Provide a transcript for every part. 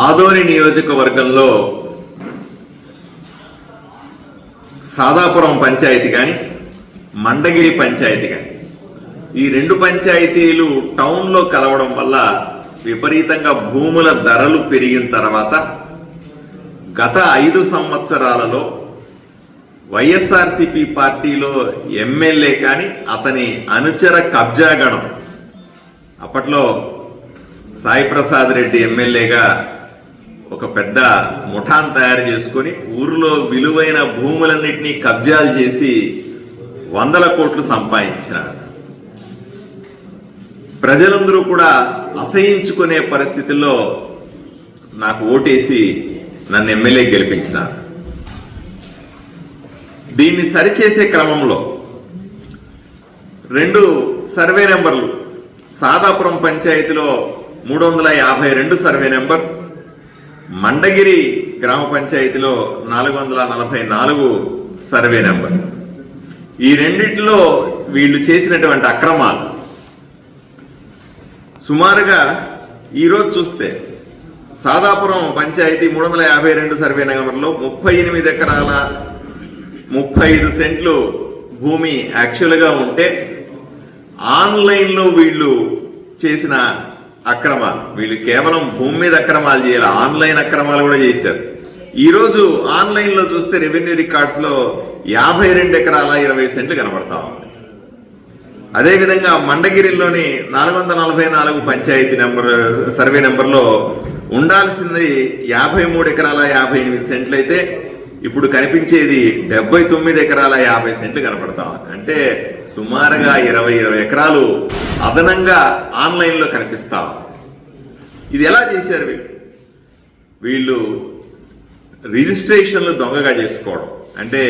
ఆదోని నియోజకవర్గంలో సాదాపురం పంచాయతీ కానీ మండగిరి పంచాయతీ కానీ ఈ రెండు పంచాయతీలు టౌన్లో కలవడం వల్ల విపరీతంగా భూముల ధరలు పెరిగిన తర్వాత గత 5 సంవత్సరాలలో వైఎస్ఆర్సీపీ పార్టీలో ఎమ్మెల్యే కానీ అతని అనుచర కబ్జాగణం, అప్పట్లో సాయి ప్రసాద్ రెడ్డి ఎమ్మెల్యేగా ఒక పెద్ద ముఠాన్ తయారు చేసుకొని ఊరిలో విలువైన భూములన్నింటినీ కబ్జాలు చేసి 100 కోట్లు సంపాదించినారు. ప్రజలందరూ కూడా అసహించుకునే పరిస్థితుల్లో నాకు ఓటేసి నన్ను ఎమ్మెల్యే గెలిపించినారు. దీన్ని సరిచేసే క్రమంలో 2 సర్వే నెంబర్లు, సాదాపురం పంచాయతీలో 352 సర్వే నెంబర్, మండగిరి గ్రామ పంచాయతీలో 444 సర్వే నెంబర్. ఈ రెండిట్లో వీళ్ళు చేసినటువంటి అక్రమాలు సుమారుగా ఈరోజు చూస్తే సాదాపురం పంచాయతీ 352 సర్వే నెంబర్లో 38 ఎకరాల 35 సెంట్లు భూమి యాక్చువల్గా ఉంటే ఆన్లైన్లో వీళ్ళు చేసిన అక్రమాలు, వీళ్ళు కేవలం భూమి మీద అక్రమాలు చేయాలి, ఆన్లైన్ అక్రమాలు కూడా చేశారు. ఈరోజు ఆన్లైన్లో చూస్తే రెవెన్యూ రికార్డ్స్లో 52 ఎకరాల 20 సెంట్లు కనబడతా ఉంది. అదేవిధంగా మండగిరిలోని 444 పంచాయతీ సర్వే నెంబర్లో ఉండాల్సింది 53 ఎకరాల 58 సెంట్లు అయితే ఇప్పుడు కనిపించేది 79 ఎకరాల 50 సెంట్లు కనపడతా ఉంది. అంటే సుమారుగా 20 ఎకరాలు అదనంగా ఆన్లైన్లో కనిపిస్తా. ఇది ఎలా చేశారు వీళ్ళు? రిజిస్ట్రేషన్లు దొంగగా చేసుకోవడం. అంటే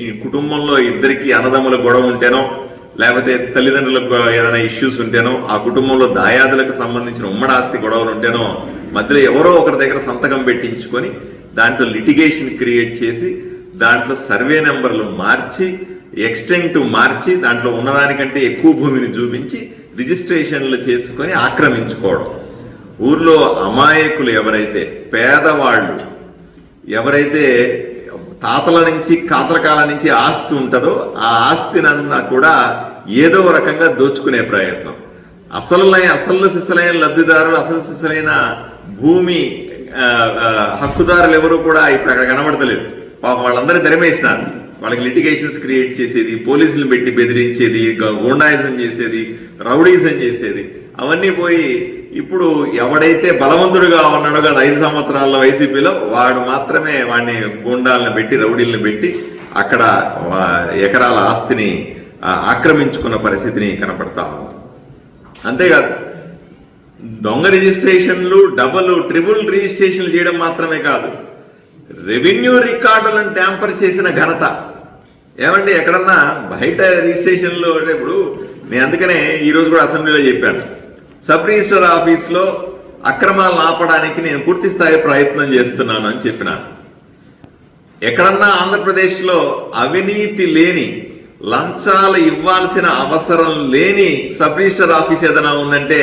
ఈ కుటుంబంలో ఇద్దరికి అన్నదమ్ముల గొడవ ఉంటేనో, లేకపోతే తల్లిదండ్రులకు ఏదైనా ఇష్యూస్ ఉంటేనో, ఆ కుటుంబంలో దాయాదులకు సంబంధించిన ఉమ్మడాస్తి గొడవలు ఉంటేనో మధ్యలో ఎవరో ఒకరి దగ్గర సంతకం పెట్టించుకొని దాంట్లో లిటిగేషన్ క్రియేట్ చేసి దాంట్లో సర్వే నెంబర్లు మార్చి, ఎక్స్టెంట్ మార్చి, దాంట్లో ఉన్నదానికంటే ఎక్కువ భూమిని చూపించి రిజిస్ట్రేషన్లు చేసుకొని ఆక్రమించుకోవడం. ఊర్లో అమాయకులు ఎవరైతే, పేదవాళ్ళు ఎవరైతే తాతల నుంచి కాతరకాల నుంచి ఆస్తి ఉంటుందో ఆ ఆస్తినన్నా కూడా ఏదో రకంగా దోచుకునే ప్రయత్నం. అసలు సిసలైన లబ్ధిదారులు, అసలు సిసలైన భూమి హక్కుదారులు ఎవరు కూడా ఇప్పుడు అక్కడ కనబడతలేదు. పాపం వాళ్ళందరినీ ధరమేసినారు. వాళ్ళకి లిటిగేషన్స్ క్రియేట్ చేసేది, పోలీసులు పెట్టి బెదిరించేది, గూండాయిజం చేసేది, రౌడీజం చేసేది, అవన్నీ పోయి ఇప్పుడు ఎవడైతే బలవంతుడుగా ఉన్నాడో కదా 5 సంవత్సరాల వైసీపీలో, వాడు మాత్రమే వాడిని గూండాలను పెట్టి, రౌడీలను పెట్టి అక్కడ ఎకరాల ఆస్తిని ఆక్రమించుకున్న పరిస్థితిని కనపడతా ఉంది. అంతేకాదు, దొంగ రిజిస్ట్రేషన్లు, డబుల్ ట్రిపుల్ రిజిస్ట్రేషన్లు చేయడం మాత్రమే కాదు, రెవెన్యూ రికార్డులను ట్యాంపర్ చేసిన ఘనత. ఏమంటే ఎక్కడన్నా బయట రిజిస్ట్రేషన్లు అంటే, ఇప్పుడు నేను అందుకనే ఈరోజు కూడా అసెంబ్లీలో చెప్పాను, సబ్ రిజిస్టర్ ఆఫీస్లో అక్రమాలను ఆపడానికి నేను పూర్తి స్థాయి ప్రయత్నం చేస్తున్నాను అని చెప్పినాను. ఎక్కడన్నా ఆంధ్రప్రదేశ్లో అవినీతి లేని, లంచాలు ఇవ్వాల్సిన అవసరం లేని సబ్ రిజిస్టర్ ఆఫీస్ ఏదైనా ఉందంటే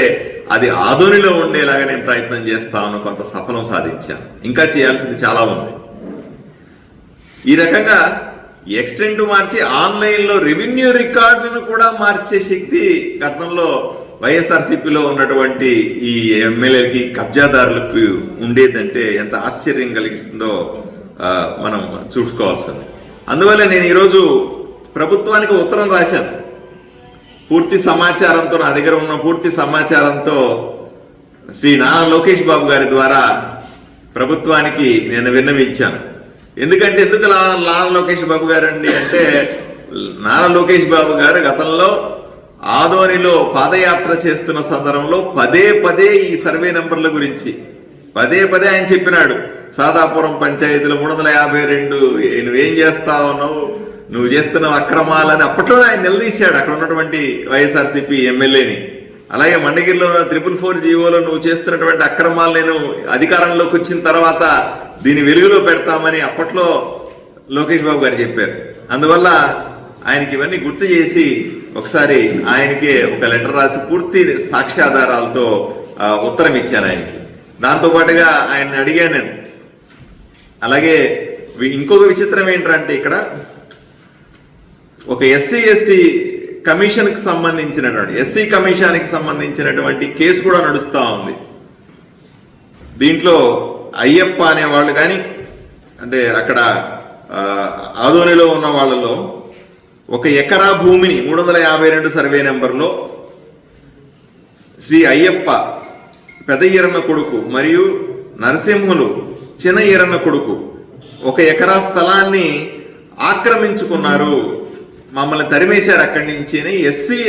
అది ఆదోనిలో ఉండేలాగా నేను ప్రయత్నం చేస్తాను. కొంత సఫలం సాధించాను. ఇంకా చేయాల్సింది చాలా ఉంది. ఈ రకంగా ఎక్స్టెంట్ మార్చి ఆన్లైన్లో రెవెన్యూ రికార్డులను కూడా మార్చే శక్తి గతంలో వైఎస్ఆర్సీపీలో ఉన్నటువంటి ఈ ఎమ్మెల్యేలకి, కబ్జాదారులకు ఉండేదంటే ఎంత ఆశ్చర్యం కలిగిస్తుందో మనం చూసుకోవాల్సింది. అందువల్ల నేను ఈరోజు ప్రభుత్వానికి ఉత్తరం రాశాను. పూర్తి సమాచారంతో, నా దగ్గర ఉన్న పూర్తి సమాచారంతో శ్రీ నారా లోకేష్ బాబు గారి ద్వారా ప్రభుత్వానికి నేను విన్నవించాను. ఎందుకు నారా లోకేష్ బాబు గారు అండి అంటే, నారా లోకేష్ బాబు గారు గతంలో ఆదోనిలో పాదయాత్ర చేస్తున్న సందర్భంలో పదే ఈ సర్వే నెంబర్ల గురించి ఆయన చెప్పినాడు. సాదాపురం పంచాయతీలో 352 నువ్వేం చేస్తా ఉన్నావు, నువ్వు చేస్తున్న అక్రమాలని అప్పట్లోనే ఆయన నిలదీశాడు అక్కడ ఉన్నటువంటి వైఎస్ఆర్సీపీ ఎమ్మెల్యేని. అలాగే మండగిరిలో 444 జీవోలో నువ్వు చేస్తున్నటువంటి అక్రమాలు నేను అధికారంలోకి వచ్చిన తర్వాత దీని వెలుగులో పెడతామని అప్పట్లో లోకేష్ బాబు గారు చెప్పారు. అందువల్ల ఆయనకి ఇవన్నీ గుర్తు చేసి ఒకసారి ఆయనకే ఒక లెటర్ రాసి పూర్తి సాక్ష్యాధారాలతో ఉత్తరం ఇచ్చాను ఆయనకి. దాంతో పాటుగా ఆయన అడిగాను నేను. అలాగే ఇంకొక విచిత్రం ఏంటంటే ఇక్కడ ఒక ఎస్సీ ఎస్టీ కమిషన్కి సంబంధించినటువంటి ఎస్సీ కమిషన్కి సంబంధించినటువంటి కేసు కూడా నడుస్తూ ఉంది. దీంట్లో అయ్యప్ప అనేవాళ్ళు కానీ అంటే అక్కడ ఆదోనిలో ఉన్న వాళ్ళలో 1 ఎకరా భూమిని 352 సర్వే నెంబర్లో శ్రీ అయ్యప్ప పెద్ద ఈరన్న కొడుకు మరియు నరసింహులు చిన్న ఈరన్న కొడుకు 1 ఎకరా స్థలాన్ని ఆక్రమించుకున్నారు, మమ్మల్ని తరిమేశారు అక్కడి నుంచి ఎస్సీ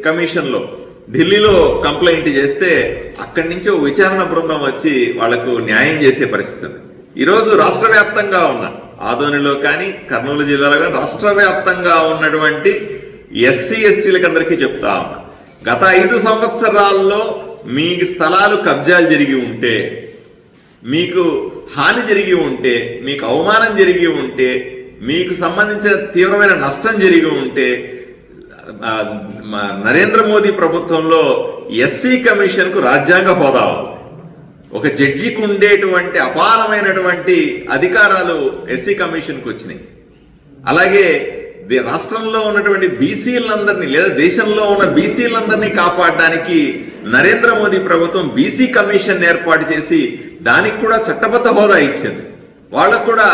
కమిషన్లో ఢిల్లీలో కంప్లైంట్ చేస్తే అక్కడి నుంచి ఒక విచారణ బృందం వచ్చి వాళ్లకు న్యాయం చేసే పరిస్థితి. ఈరోజు రాష్ట్ర వ్యాప్తంగా ఉన్న ఆదోనిలో కానీ కర్నూలు జిల్లాలో కానీ రాష్ట్ర వ్యాప్తంగా ఉన్నటువంటి ఎస్సీ ఎస్టీలకు అందరికీ చెప్తా ఉన్నా, గత 5 సంవత్సరాల్లో మీ స్థలాలు కబ్జాలు జరిగి ఉంటే, మీకు హాని జరిగి ఉంటే, మీకు అవమానం జరిగి ఉంటే, మీకు సంబంధించిన తీవ్రమైన నష్టం జరిగి ఉంటే నరేంద్ర మోదీ ప్రభుత్వంలో ఎస్సీ కమిషన్కు రాజ్యాంగ హోదా ఉంది. ఒక జడ్జికి ఉండేటువంటి అపారమైనటువంటి అధికారాలు ఎస్సీ కమిషన్కి వచ్చినాయి. అలాగే రాష్ట్రంలో ఉన్నటువంటి బీసీలందరినీ లేదా దేశంలో ఉన్న బీసీలందరినీ కాపాడడానికి నరేంద్ర మోదీ ప్రభుత్వం బీసీ కమిషన్ ఏర్పాటు చేసి దానికి కూడా చట్టబద్ధ హోదా ఇచ్చింది. వాళ్ళకు కూడా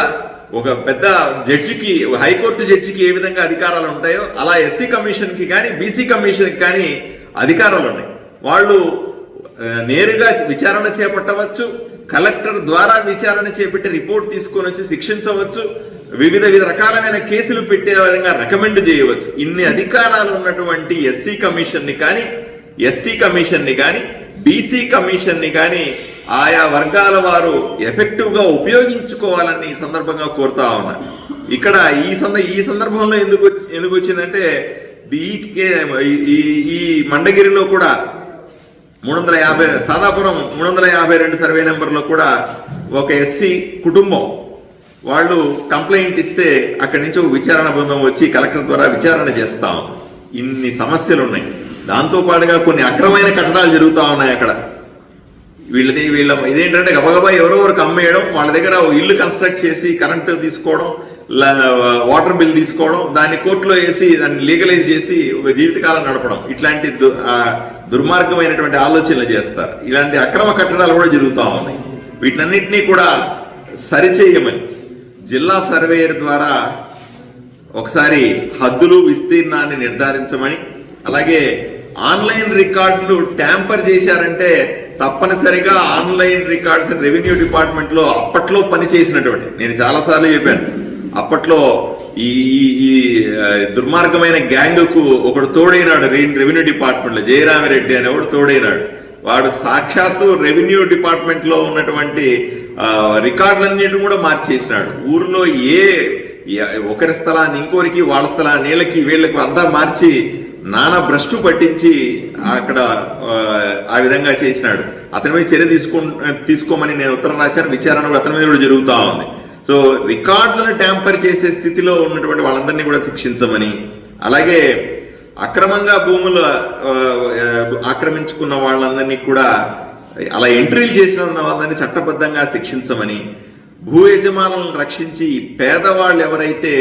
ఒక పెద్ద జడ్జికి, హైకోర్టు జడ్జికి ఏ విధంగా అధికారాలు ఉంటాయో అలా ఎస్సీ కమిషన్కి కానీ బీసీ కమిషన్కి కానీ అధికారాలు ఉన్నాయి. వాళ్ళు నేరుగా విచారణ చేపట్టవచ్చు, కలెక్టర్ ద్వారా విచారణ చేపట్టి రిపోర్ట్ తీసుకొని వచ్చి శిక్షించవచ్చు, వివిధ రకాలమైన కేసులు పెట్టే విధంగా రికమెండ్ చేయవచ్చు. ఇన్ని అధికారాలు ఉన్నటువంటి ఎస్సీ కమిషన్ని కానీ ఎస్టీ కమిషన్ని కానీ బీసీ కమిషన్ని కానీ ఆయా వర్గాల వారు ఎఫెక్టివ్గా ఉపయోగించుకోవాలని ఈ సందర్భంగా కోరుతా ఉన్నాను. ఇక్కడ ఈ సందర్భంలో ఎందుకు వచ్చిందంటే ఈ మండగిరిలో కూడా 350 సాదాపురం 352 సర్వే నెంబర్లో కూడా ఒక ఎస్సీ కుటుంబం వాళ్ళు కంప్లైంట్ ఇస్తే అక్కడి నుంచి ఒక విచారణ బృందం వచ్చి కలెక్టర్ ద్వారా విచారణ చేస్తాం. ఇన్ని సమస్యలు ఉన్నాయి. దాంతోపాటుగా కొన్ని అక్రమైన కట్టడాలు జరుగుతూ ఉన్నాయి అక్కడ. వీళ్ళ ఇదేంటంటే గబగబా ఎవరెవరికి అమ్మేయడం, వాళ్ళ దగ్గర ఇల్లు కన్స్ట్రక్ట్ చేసి కరెంటు తీసుకోవడం, వాటర్ బిల్ తీసుకోవడం, దాన్ని కోర్టులో వేసి దాన్ని లీగలైజ్ చేసి ఒక జీవితకాలం నడపడం, ఇట్లాంటి దుర్మార్గమైనటువంటి ఆలోచనలు చేస్తారు. ఇలాంటి అక్రమ కట్టడాలు కూడా జరుగుతూ ఉన్నాయి. వీటన్నిటినీ కూడా సరిచేయమని జిల్లా సర్వేయర్ ద్వారా ఒకసారి హద్దులు విస్తీర్ణాన్ని నిర్ధారించమని, అలాగే ఆన్లైన్ రికార్డులు ట్యాంపర్ చేశారంటే తప్పనిసరిగా ఆన్లైన్ రికార్డ్స్ రెవెన్యూ డిపార్ట్మెంట్ లో అప్పట్లో పనిచేసినటువంటి, నేను చాలాసార్లు చెప్పాను, అప్పట్లో ఈ దుర్మార్గమైన గ్యాంగ్కు ఒకడు తోడైనాడు రెవెన్యూ డిపార్ట్మెంట్ లో, జయరామిరెడ్డి అనేవాడు తోడైనాడు. వాడు సాక్షాత్తు రెవెన్యూ డిపార్ట్మెంట్ లో ఉన్నటువంటి రికార్డులన్నిటిని కూడా మార్చేసినాడు. ఊరిలో ఒకరి స్థలాన్ని ఇంకోరికి, వాళ్ళ స్థలాన్ని వీళ్ళకి అంతా మార్చి నానా భ్రష్టు పట్టించి అక్కడ ఆ విధంగా చేసినాడు. అతని మీద చర్య తీసుకోమని నేను ఉత్తరం రాశాను. విచారణ కూడా అతని మీద కూడా జరుగుతూ ఉంది. సో రికార్డులను ట్యాంపర్ చేసే స్థితిలో ఉన్నటువంటి వాళ్ళందరినీ కూడా శిక్షించమని, అలాగే అక్రమంగా భూములు ఆక్రమించుకున్న వాళ్ళందరినీ కూడా అలా ఎంట్రీలు చేసిన వాళ్ళని చట్టబద్ధంగా శిక్షించమని, భూ యజమానులను రక్షించి పేదవాళ్ళు ఎవరైతే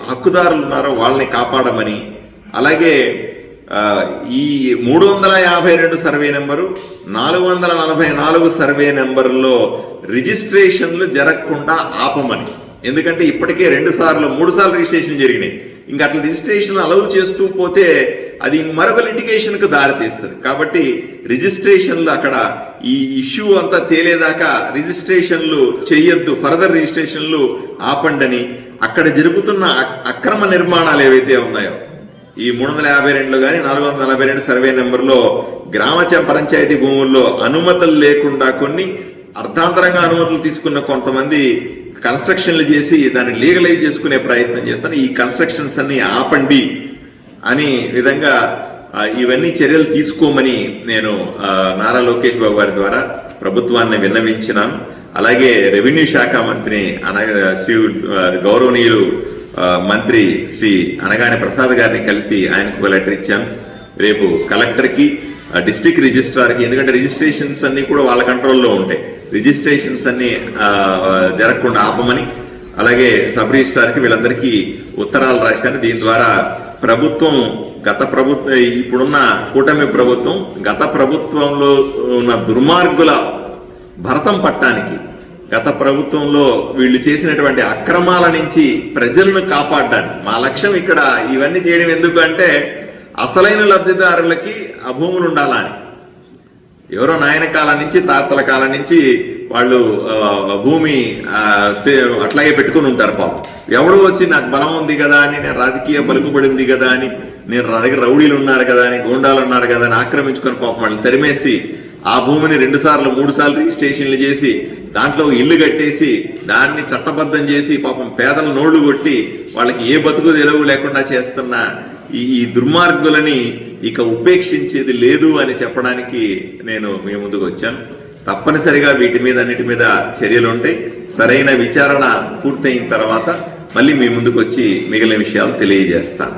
హక్కుదారులు ఉన్నారో వాళ్ళని కాపాడమని, అలాగే ఈ 352 సర్వే నెంబరు 444 సర్వే నెంబర్లో రిజిస్ట్రేషన్లు జరగకుండా ఆపమని. ఎందుకంటే ఇప్పటికే 3 సార్లు రిజిస్ట్రేషన్ జరిగినాయి. ఇంకా అట్లా రిజిస్ట్రేషన్ అలౌ చేస్తూ పోతే అది మరొక లిటిగేషన్కు దారితీస్తుంది. కాబట్టి రిజిస్ట్రేషన్లు అక్కడ ఈ ఇష్యూ అంతా తేలేదాకా రిజిస్ట్రేషన్లు చేయొద్దు, ఫర్దర్ రిజిస్ట్రేషన్లు ఆపండని, అక్కడ జరుగుతున్న అక్రమ నిర్మాణాలు ఏవైతే ఉన్నాయో ఈ 352 కానీ 442 సర్వే నెంబర్లో గ్రామ పంచాయతీ భూముల్లో అనుమతులు లేకుండా కొన్ని అర్థాంతరంగా అనుమతులు తీసుకున్న కొంతమంది కన్స్ట్రక్షన్లు చేసి దాన్ని లీగలైజ్ చేసుకునే ప్రయత్నం చేస్తాను. ఈ కన్స్ట్రక్షన్స్ అన్ని ఆపండి అని విధంగా ఇవన్నీ చర్యలు తీసుకోమని నేను నారా లోకేష్ బాబు గారి ద్వారా ప్రభుత్వాన్ని విన్నవించినాను. అలాగే రెవెన్యూ శాఖ మంత్రి శ్రీ గౌరవనీయులు మంత్రి శ్రీ అనగాని ప్రసాద్ గారిని కలిసి ఆయనకు లెటర్ ఇచ్చాను. రేపు కలెక్టర్కి డిస్ట్రిక్ట్ రిజిస్ట్రార్కి, ఎందుకంటే రిజిస్ట్రేషన్స్ అన్ని కూడా వాళ్ళ కంట్రోల్లో ఉంటాయి, రిజిస్ట్రేషన్స్ అన్ని జరగకుండా ఆపమని, అలాగే సబ్ రిజిస్ట్రార్కి వీళ్ళందరికీ ఉత్తరాలు రాశాను. దీని ద్వారా ప్రభుత్వం ఇప్పుడున్న కూటమి ప్రభుత్వం గత ప్రభుత్వంలో ఉన్న దుర్మార్గుల భరతం పట్టడానికి, గత ప్రభుత్వంలో వీళ్ళు చేసినటువంటి అక్రమాల నుంచి ప్రజలను కాపాడడానికి మా లక్ష్యం. ఇక్కడ ఇవన్నీ చేయడం ఎందుకు అంటే అసలైన లబ్ధిదారులకి ఆ భూములు ఉండాలని. ఎవరో నాయన కాలం నుంచి తాతల కాలం నుంచి వాళ్ళు భూమి అట్లాగే పెట్టుకుని ఉంటారు. పాపం ఎవడు వచ్చి నాకు బలం ఉంది కదా అని, నేను రాజకీయ పలుకుబడి ఉంది కదా అని, నేను నా దగ్గర రౌడీలు ఉన్నారు కదా అని, గూండాలు ఉన్నారు కదా అని ఆక్రమించుకొని పాపం వాళ్ళు తరిమేసి ఆ భూమిని 2 సార్లు 3 సార్లు రిజిస్ట్రేషన్లు చేసి దాంట్లో ఇల్లు కట్టేసి దాన్ని చట్టబద్ధం చేసి పాపం పేదల నోళ్లు కొట్టి వాళ్ళకి ఏ బతుకు తెలవు లేకుండా చేస్తున్న ఈ దుర్మార్గులని ఇక ఉపేక్షించేది లేదు అని చెప్పడానికి నేను మీ ముందుకు వచ్చాను. తప్పనిసరిగా వీటి మీద అన్నిటి మీద చర్యలు ఉంటాయి. సరైన విచారణ పూర్తయిన తర్వాత మళ్ళీ మీ ముందుకు వచ్చి మిగిలిన విషయాలు తెలియజేస్తాను.